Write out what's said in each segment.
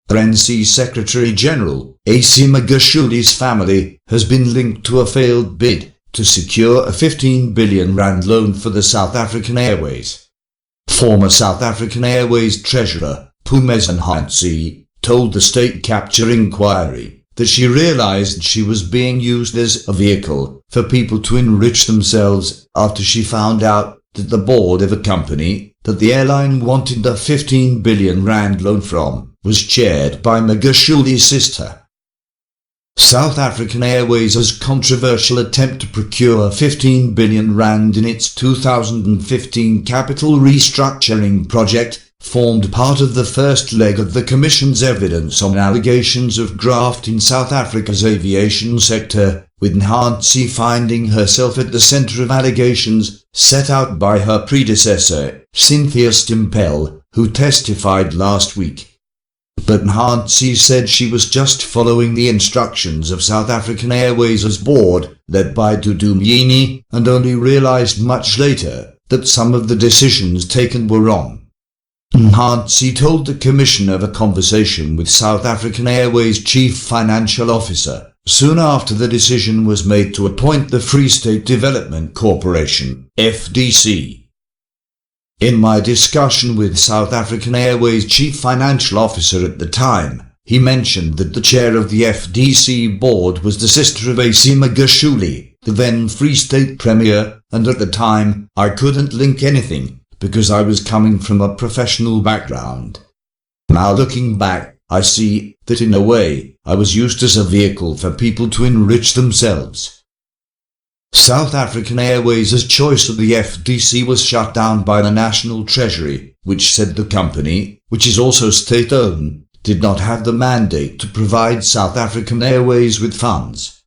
RNC Secretary-General, AC Magashule's family has been linked to a failed bid to secure a R15 billion loan for the South African Airways. Former South African Airways Treasurer, Phumeza Nhansi, told the State Capture Inquiry that she realized she was being used as a vehicle for people to enrich themselves after she found out that the board of a company that the airline wanted a R15 billion loan from was chaired by Magashule's sister. South African Airways' controversial attempt to procure R15 billion in its 2015 capital restructuring project formed part of the first leg of the Commission's evidence on allegations of graft in South Africa's aviation sector, with Nhansi finding herself at the centre of allegations set out by her predecessor, Cynthia Stimpel, who testified last week. But Nhansi said she was just following the instructions of South African Airways' board, led by Dudu Myeni, and only realised much later that some of the decisions taken were wrong. Nhansi told the Commission of a conversation with South African Airways Chief Financial Officer soon after the decision was made to appoint the Free State Development Corporation, FDC. In my discussion with South African Airways Chief Financial Officer at the time, he mentioned that the chair of the FDC board was the sister of AC Magashule, the then Free State Premier, and at the time I couldn't link anything because I was coming from a professional background. Now looking back, I see that in a way I was used as a vehicle for people to enrich themselves. South African Airways' choice of the FDC was shut down by the National Treasury, which said the company, which is also state-owned, did not have the mandate to provide South African Airways with funds.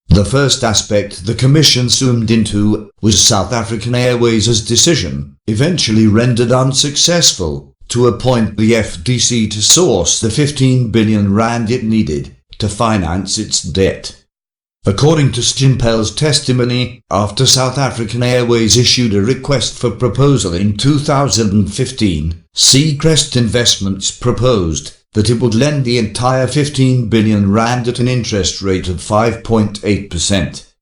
The first aspect the Commission zoomed into was South African Airways' decision, eventually rendered unsuccessful, to appoint the FDC to source the R15 billion it needed to finance its debt. According to Stimpel's testimony, after South African Airways issued a request for proposal in 2015, Seacrest Investments proposed that it would lend the entire R15 billion at an interest rate of 5.8%.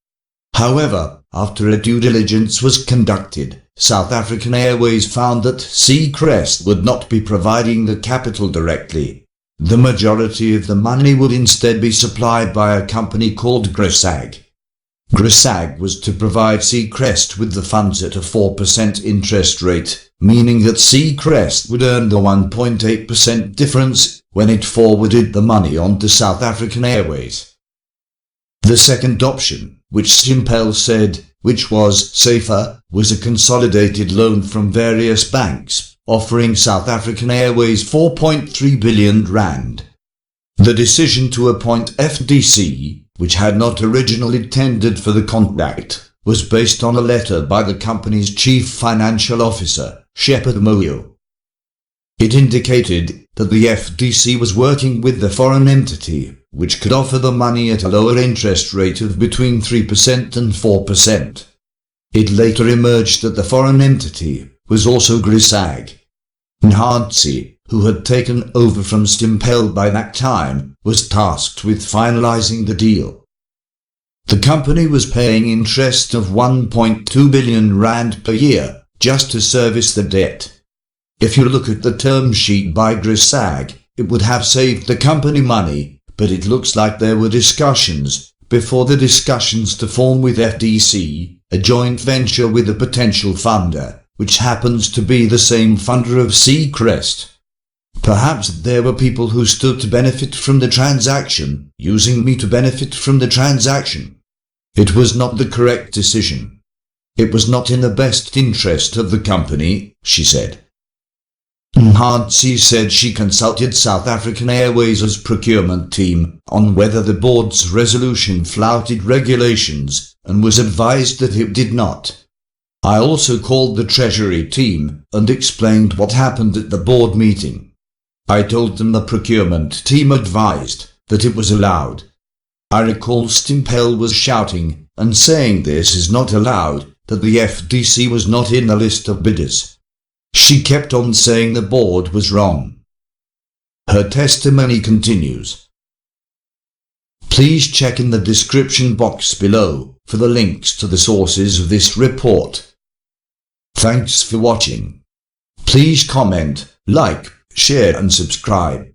However, after a due diligence was conducted, South African Airways found that Seacrest would not be providing the capital directly. The majority of the money would instead be supplied by a company called Grisag. Grisag was to provide Seacrest with the funds at a 4% interest rate, meaning that Seacrest would earn the 1.8% difference when it forwarded the money on to South African Airways. The second option, which Stimpel said, which was safer, was a consolidated loan from various banks, offering South African Airways R4.3 billion. The decision to appoint FDC, which had not originally tendered for the contract, was based on a letter by the company's chief financial officer, Shepard Moyo. It indicated that the FDC was working with the foreign entity, which could offer the money at a lower interest rate of between 3% and 4%. It later emerged that the foreign entity was also Grisag. Nhansi, who had taken over from Stimpel by that time, was tasked with finalizing the deal. The company was paying interest of R1.2 billion per year just to service the debt. If you look at the term sheet by Grisag, it would have saved the company money, but it looks like there were discussions before the discussions to form with FDC, a joint venture with a potential funder, which happens to be the same funder of Seacrest. Perhaps there were people who stood to benefit from the transaction, using me to benefit from the transaction. It was not the correct decision. It was not in the best interest of the company, she said. Nhansi said she consulted South African Airways' procurement team on whether the board's resolution flouted regulations and was advised that it did not. I also called the Treasury team and explained what happened at the board meeting. I told them the procurement team advised that it was allowed. I recall Stimpel was shouting and saying this is not allowed, that the FDC was not in the list of bidders. She kept on saying the board was wrong. Her testimony continues. Please check in the description box below for the links to the sources of this report. Thanks for watching. Please comment, like, share and subscribe.